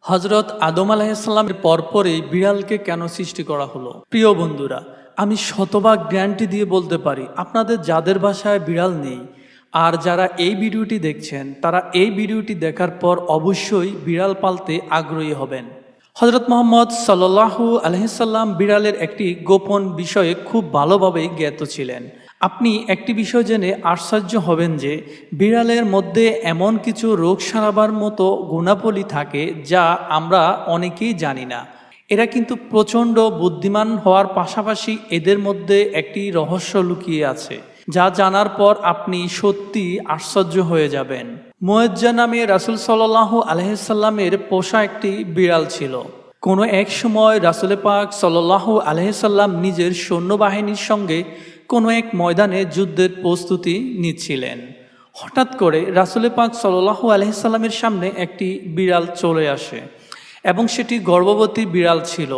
হজরত আদম আলাইহিসসালামের পরপরই বিড়ালকে কেন সৃষ্টি করা হলো? প্রিয় বন্ধুরা, আমি শতভাগ গ্যারান্টি দিয়ে বলতে পারি আপনাদের যাদের বাসায় বিড়াল নেই আর যারা এই ভিডিওটি দেখছেন তারা এই ভিডিওটি দেখার পর অবশ্যই বিড়াল পালতে আগ্রহী হবেন। হজরত মুহাম্মদ সাল্লাল্লাহু আলাইহি সাল্লাম বিড়ালের একটি গোপন বিষয়ে খুব ভালোভাবেই জ্ঞাত ছিলেন। আপনি একটি বিষয় জেনে আশ্চর্য হবেন যে বিড়ালের মধ্যে এমন কিছু রোগ সারাবার মতো গুণাবলী থাকে যা আমরা অনেকেই জানি না। এরা কিন্তু প্রচণ্ড বুদ্ধিমান হওয়ার পাশাপাশি এদের মধ্যে একটি রহস্য লুকিয়ে আছে যা জানার পর আপনি সত্যি আশ্চর্য হয়ে যাবেন। মুয়াজ্জা নামে রাসূল সাল্লাল্লাহু আলাইহি সাল্লামের পোষা একটি বিড়াল ছিল। কোনো এক সময় রাসূল পাক সাল্লাল্লাহু আলাইহি সাল্লাম নিজের সৈন্যবাহিনীর সঙ্গে কোনো এক ময়দানে যুদ্ধের প্রস্তুতি নিচ্ছিলেন। হঠাৎ করে রাসূল পাক সাল্লাল্লাহু আলাইহি সাল্লামের সামনে একটি বিড়াল চলে আসে এবং সেটি গর্ভবতী বিড়াল ছিল।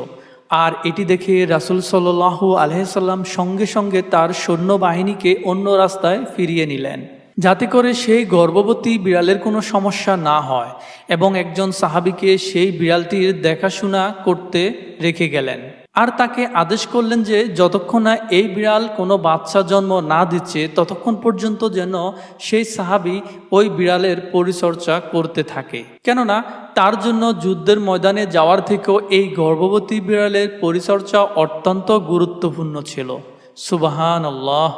আর এটি দেখে রাসূল সাল্লাল্লাহু আলাইহি সাল্লাম সঙ্গে সঙ্গে তার সৈন্যবাহিনীকে অন্য রাস্তায় ফিরিয়ে নিলেন যাতে করে সেই গর্ভবতী বিড়ালের কোনো সমস্যা না হয়, এবং একজন সাহাবীকে সেই বিড়ালটির দেখাশোনা করতে রেখে গেলেন আর তাকে আদেশ করলেন যে যতক্ষণ না এই বিড়াল কোনো বাচ্চা জন্ম না দিচ্ছে ততক্ষণ পর্যন্ত যেন সেই সাহাবী ওই বিড়ালের পরিচর্যা করতে থাকে, কেননা তার জন্য যুদ্ধের ময়দানে যাওয়ার থেকেও এই গর্ভবতী বিড়ালের পরিচর্যা অত্যন্ত গুরুত্বপূর্ণ ছিল। সুবহানাল্লাহ।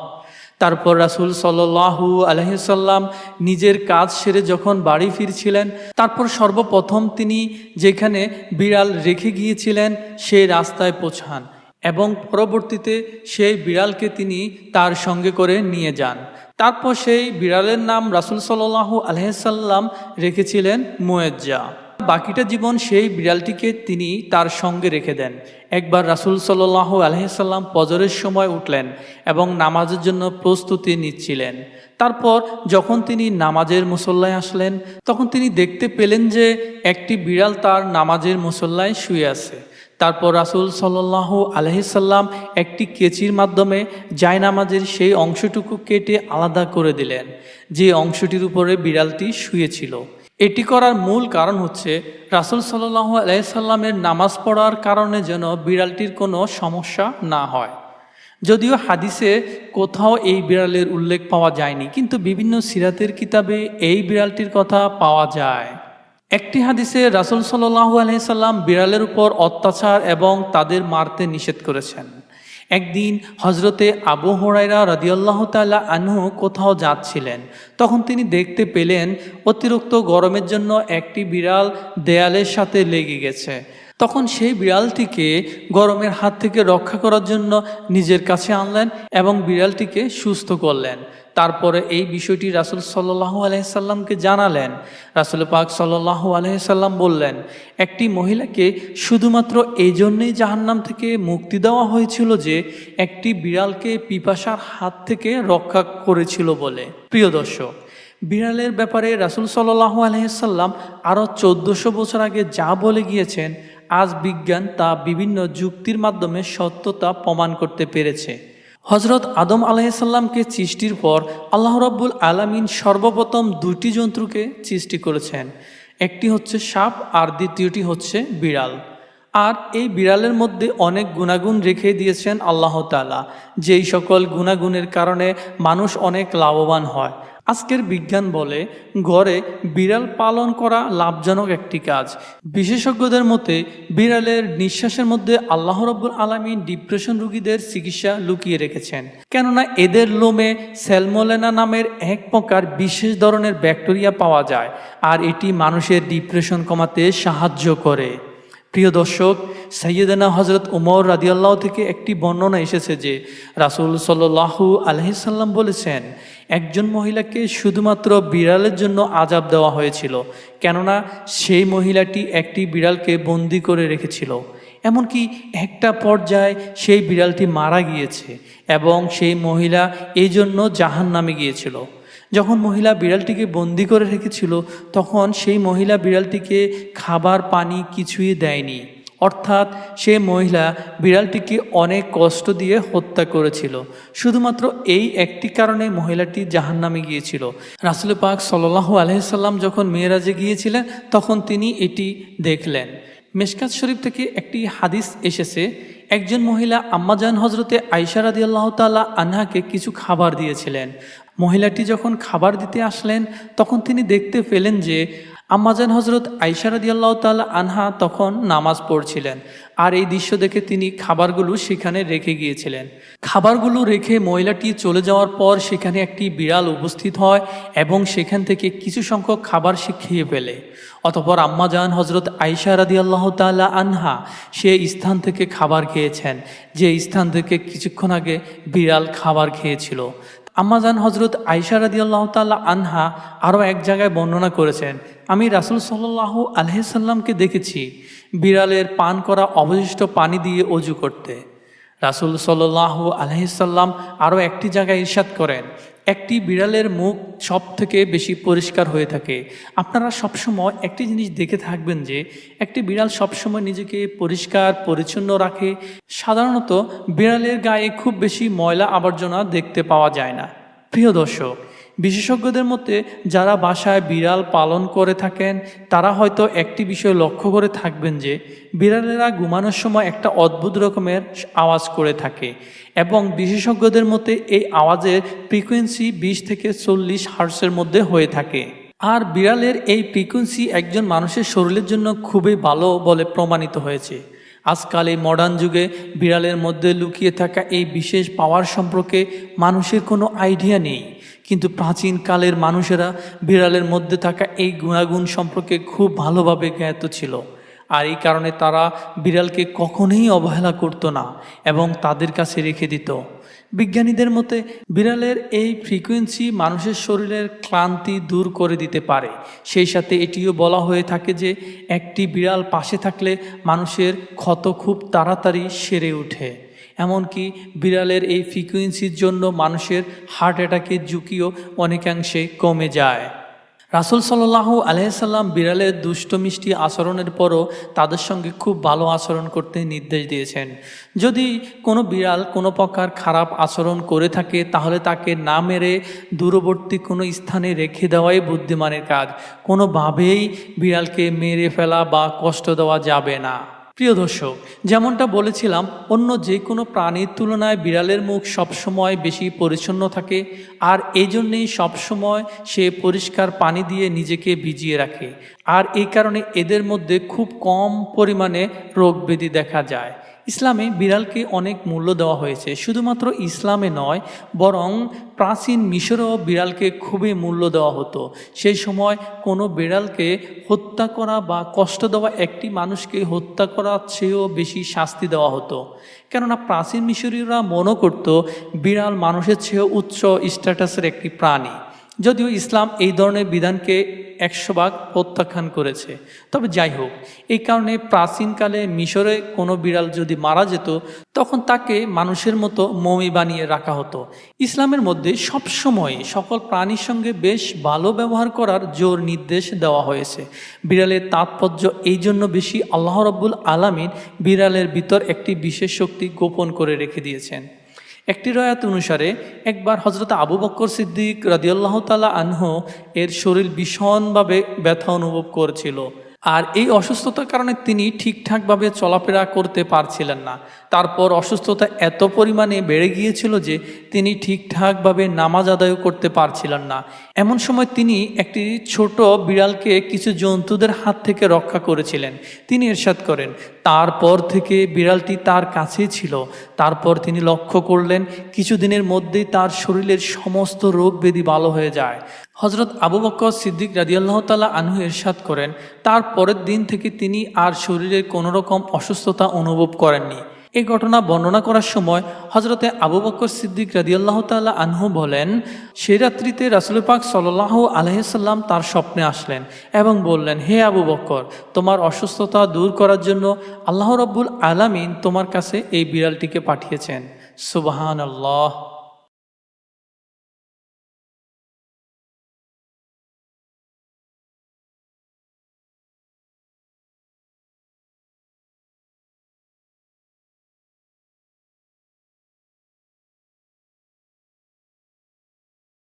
তারপর রাসূল সাল্লাল্লাহু আলাইহি সাল্লাম নিজের কাজ সেরে যখন বাড়ি ফিরছিলেন, তারপর সর্বপ্রথম তিনি যেখানে বিড়াল রেখে গিয়েছিলেন সেই রাস্তায় পৌঁছান এবং পরবর্তীতে সেই বিড়ালকে তিনি তার সঙ্গে করে নিয়ে যান। তারপর সেই বিড়ালের নাম রাসূল সাল্লাল্লাহু আলাইহি সাল্লাম রেখেছিলেন মুয়াজ্জা। বাকিটা জীবন সেই বিড়ালটিকে তিনি তার সঙ্গে রেখে দেন। একবার রাসূল সাল্লাল্লাহু আলাইহি সাল্লাম ফজরের সময় উঠলেন এবং নামাজের জন্য প্রস্তুতি নিচ্ছিলেন। তারপর যখন তিনি নামাজের মুসল্লায় আসলেন তখন তিনি দেখতে পেলেন যে একটি বিড়াল তার নামাজের মুসল্লায় শুয়ে আছে। তারপর রাসূল সাল্লাল্লাহু আলাইহি সাল্লাম একটি কেচির মাধ্যমে জায়নামাজের সেই অংশটুকু কেটে আলাদা করে দিলেন যে অংশটির উপরে বিড়ালটি শুয়েছিল। এটি করার মূল কারণ হচ্ছে রাসূল সাল্লাল্লাহু আলাইহি সাল্লামের নামাজ পড়ার কারণে যেন বিড়ালটির কোনো সমস্যা না হয়। যদিও হাদিসে কোথাও এই বিড়ালের উল্লেখ পাওয়া যায়নি, কিন্তু বিভিন্ন সিরাতের কিতাবে এই বিড়ালটির কথা পাওয়া যায়। একটি হাদিসে রাসূল সাল্লাল্লাহু আলাইহি সাল্লাম বিড়ালের উপর অত্যাচার এবং তাদের মারতে নিষেধ করেছেন। একদিন হজরতে আবু হুরায়রা রাদিয়াল্লাহু তাআলা আনহু কোথাও যাচ্ছিলেন, তখন তিনি দেখতে পেলেন অতিরিক্ত গরমের জন্য একটি বিড়াল দেয়ালের সাথে লেগে গেছে। তখন সেই বিড়ালটিকে গরমের হাত থেকে রক্ষা করার জন্য নিজের কাছে আনলেন এবং বিড়ালটিকে সুস্থ করলেন। তারপরে এই বিষয়টি রাসূল সাল্লাল্লাহু আলাইহি সাল্লামকে জানালেন। রাসূল পাক সাল্লাল্লাহু আলাইহি সাল্লাম বললেন, একটি মহিলাকে শুধুমাত্র এই জন্যই জাহান্নাম থেকে মুক্তি দেওয়া হয়েছিল যে একটি বিড়ালকে পিপাসার হাত থেকে রক্ষা করেছিল বলে। প্রিয় দর্শক, বিড়ালের ব্যাপারে রাসূল সাল্লাল্লাহু আলাইহি সাল্লাম আরও 1400 বছর আগে যা বলে গিয়েছেন, আজ বিজ্ঞান তা বিভিন্ন যুক্তির মাধ্যমে সত্যতা প্রমাণ করতে পেরেছে। হজরত আদম আলাইহিস সালামকে সৃষ্টির পর আল্লাহ রাব্বুল আলামিন সর্বপ্রথম দুটি জন্তুকে সৃষ্টি করেছেন। একটি হচ্ছে সাপ আর দ্বিতীয়টি হচ্ছে বিড়াল। আর এই বিড়ালের মধ্যে অনেক গুণাগুণ রেখে দিয়েছেন আল্লাহ তাআলা, যেই সকল গুণাগুণের কারণে মানুষ অনেক লাভবান হয়। আজকের বিজ্ঞান বলে ঘরে বিড়াল পালন করা লাভজনক একটি কাজ। বিশেষজ্ঞদের মতে বিড়ালের নিঃশ্বাসের মধ্যে আল্লাহ রাব্বুল আলামিন ডিপ্রেশন রোগীদের চিকিৎসা লুকিয়ে রেখেছেন, কেননা এদের লোমে স্যালমোনেলা নামের এক প্রকার বিশেষ ধরনের ব্যাকটেরিয়া পাওয়া যায় আর এটি মানুষের ডিপ্রেশন কমাতে সাহায্য করে। প্রিয় দর্শক, সাইয়েদনা হজরত উমর রাদিয়াল্লাহু থেকে একটি বর্ণনা এসেছে যে রাসূল সাল্লাল্লাহু আলাইহি সাল্লাম বলেছেন, একজন মহিলাকে শুধুমাত্র বিড়ালের জন্য আযাব দেওয়া হয়েছিল, কেননা সেই মহিলাটি একটি বিড়ালকে বন্দি করে রেখেছিল। এমনকি একটা পর্যায়ে সেই বিড়ালটি মারা গিয়েছে এবং সেই মহিলা এই জন্য জাহান্নামে গিয়েছিল। যখন মহিলা বিড়ালটিকে বন্দি করে রেখেছিল তখন সেই মহিলা বিড়ালটিকে খাবার পানি কিছুই দেয়নি, অর্থাৎ সে মহিলা বিড়ালটিকে অনেক কষ্ট দিয়ে হত্যা করেছিল। শুধুমাত্র এই একটি কারণে মহিলাটি জাহান্নামে গিয়েছিল। রাসূল পাক সাল্লাল্লাহু আলাইহি সাল্লাম যখন মেরাজে গিয়েছিলেন তখন তিনি এটি দেখলেন। মিশকাত শরীফ থেকে একটি হাদিস এসেছে, একজন মহিলা আম্মাজান হজরতে আয়েশা রাদিয়াল্লাহু তাআলা আনহাকে কিছু খাবার দিয়েছিলেন। মহিলাটি যখন খাবার দিতে আসলেন তখন তিনি দেখতে পেলেন যে আম্মাজান হজরত আয়েশা রাদিয়াল্লাহু তাআলা আনহা তখন নামাজ পড়ছিলেন। আর এই দৃশ্য দেখে তিনি খাবারগুলো সেখানে রেখে গিয়েছিলেন। খাবারগুলো রেখে মহিলাটি চলে যাওয়ার পর সেখানে একটি বিড়াল উপস্থিত হয় এবং সেখান থেকে কিছু সংখ্যক খাবার সে খেয়ে ফেলে। অতঃপর আম্মাজান হজরত আয়েশা রাদিয়াল্লাহু তাআলা আনহা সে স্থান থেকে খাবার খেয়েছেন যে স্থান থেকে কিছুক্ষণ আগে বিড়াল খাবার খেয়েছিল। আম্মাজান হজরত আয়েশা রাদিয়াল্লাহু তাআলা আনহা আরও এক জায়গায় বর্ণনা করেছেন, আমি রাসূল সাল্লাল্লাহু আলাইহি সাল্লামকে দেখেছি বিড়ালের পান করা অবশিষ্ট পানি দিয়ে অজু করতে। রাসূল সাল্লাল্লাহু আলাইহি সাল্লাম আরও একটি জায়গায় ইরশাদ করেন, একটি বিড়ালের মুখ সব থেকে বেশি পরিষ্কার হয়ে থাকে। আপনারা সবসময় একটি জিনিস দেখে থাকবেন যে একটি বিড়াল সবসময় নিজেকে পরিষ্কার পরিচ্ছন্ন রাখে। সাধারণত বিড়ালের গায়ে খুব বেশি ময়লা আবর্জনা দেখতে পাওয়া যায় না। প্রিয় দর্শক, বিশেষজ্ঞদের মতে যারা বাসায় বিড়াল পালন করে থাকেন তারা হয়তো একটি বিষয় লক্ষ্য করে থাকবেন যে বিড়ালেরা ঘুমানোর সময় একটা অদ্ভুত রকমের আওয়াজ করে থাকে এবং বিশেষজ্ঞদের মতে এই আওয়াজের ফ্রিকোয়েন্সি 20 থেকে 40 হার্টজের মধ্যে হয়ে থাকে। আর বিড়ালের এই ফ্রিকোয়েন্সি একজন মানুষের শরীরের জন্য খুবই ভালো বলে প্রমাণিত হয়েছে। আজকাল এই মডার্ন যুগে বিড়ালের মধ্যে লুকিয়ে থাকা এই বিশেষ পাওয়ার সম্পর্কে মানুষের কোনো আইডিয়া নেই, কিন্তু প্রাচীন কালের মানুষেরা বিড়ালের মধ্যে থাকা এই গুণাগুণ সম্পর্কে খুব ভালোভাবে জ্ঞাত ছিল। আর এই কারণে তারা বিড়ালকে কখনোই অবহেলা করত না এবং তাদের কাছে রেখে দিত। বিজ্ঞানীদের মতে বিড়ালের এই ফ্রিকোয়েন্সি মানুষের শরীরের ক্লান্তি দূর করে দিতে পারে। সেই সাথে এটিও বলা হয়ে থাকে যে একটি বিড়াল পাশে থাকলে মানুষের ক্ষত খুব তাড়াতাড়ি সেরে ওঠে। এমনকি বিড়ালের এই ফ্রিকোয়েন্সির জন্য মানুষের হার্ট অ্যাটাকের ঝুঁকিও অনেকাংশে কমে যায়। রাসূল সাল্লাল্লাহু আলাইহি সাল্লাম বিড়ালের দুষ্ট মিষ্টি আচরণের পরও তাদের সঙ্গে খুব ভালো আচরণ করতে নির্দেশ দিয়েছেন। যদি কোনো বিড়াল কোনো প্রকার খারাপ আচরণ করে থাকে তাহলে তাকে না মেরে দূরবর্তী কোনো স্থানে রেখে দেওয়াই বুদ্ধিমানের কাজ। কোনোভাবেই বিড়ালকে মেরে ফেলা বা কষ্ট দেওয়া যাবে না। প্রিয় দর্শক, যেমনটা বলেছিলাম, অন্য যে কোনো প্রাণীর তুলনায় বিড়ালের মুখ সবসময় বেশি পরিচ্ছন্ন থাকে আর এই জন্যেই সবসময় সে পরিষ্কার পানি দিয়ে নিজেকে ভিজিয়ে রাখে। আর এই কারণে এদের মধ্যে খুব কম পরিমাণে রোগ ব্যাধি দেখা যায়। ইসলামে বিড়ালকে অনেক মূল্য দেওয়া হয়েছে। শুধুমাত্র ইসলামে নয়, বরং প্রাচীন মিশরেও বিড়ালকে খুবই মূল্য দেওয়া হতো। সেই সময় কোনো বিড়ালকে হত্যা করা বা কষ্ট দেওয়া একটি মানুষকে হত্যা করার চেয়েও বেশি শাস্তি দেওয়া হতো। কেননা প্রাচীন মিশরীয়রা মনে করত বিড়াল মানুষের চেয়েও উচ্চ স্ট্যাটাসের একটি প্রাণী। যদিও ইসলাম এই ধরনের বিধানকে 100 ভাগ প্রত্যাখ্যান করেছে। তবে যাই হোক, এই কারণে প্রাচীনকালে মিশরে কোনো বিড়াল যদি মারা যেত তখন তাকে মানুষের মতো মমি বানিয়ে রাখা হতো। ইসলামের মধ্যে সবসময় সকল প্রাণীর সঙ্গে বেশ ভালো ব্যবহার করার জোর নির্দেশ দেওয়া হয়েছে। বিড়ালের তাৎপর্য এই জন্য বেশি, আল্লাহ রাব্বুল আলামিন বিড়ালের ভিতর একটি বিশেষ শক্তি গোপন করে রেখে দিয়েছেন। একটি রয়াত অনুসারে একবার হজরত আবু বকর সিদ্দিক রাদিয়াল্লাহু তাআলা আনহু এর শরীর ভীষণভাবে ব্যথা অনুভব করেছিল। আর এই অসুস্থতার কারণে তিনি ঠিকঠাকভাবে চলাফেরা করতে পারছিলেন না। তারপর অসুস্থতা এত পরিমাণে বেড়ে গিয়েছিল যে তিনি ঠিকঠাকভাবে নামাজ আদায় করতে পারছিলেন না। এমন সময় তিনি একটি ছোট বিড়ালকে কিছু জন্তুদের হাত থেকে রক্ষা করেছিলেন। তিনি ইরশাদ করেন, তারপর থেকে বিড়ালটি তার কাছেই ছিল। তারপর তিনি লক্ষ্য করলেন কিছুদিনের মধ্যেই তার শরীরের সমস্ত রোগ ব্যাধি ভালো হয়ে যায়। হজরত আবু বকর সিদ্দিক রাদিয়াল্লাহু তাআলা আনহু ইরশাদ করেন, তার পরের দিন থেকে তিনি আর শরীরের কোনো রকম অসুস্থতা অনুভব করেননি। এই ঘটনা বর্ণনা করার সময় হজরতে আবু বকর সিদ্দিক রাদিয়াল্লাহু তাআলা আনহু বলেন, সেই রাত্রিতে রাসূল পাক সাল্লাল্লাহু আলাইহি সাল্লাম তার স্বপ্নে আসলেন এবং বললেন, হে আবু বকর, তোমার অসুস্থতা দূর করার জন্য আল্লাহ রাব্বুল আলামিন তোমার কাছে এই বিড়ালটিকে পাঠিয়েছেন। সুবহানাল্লাহ।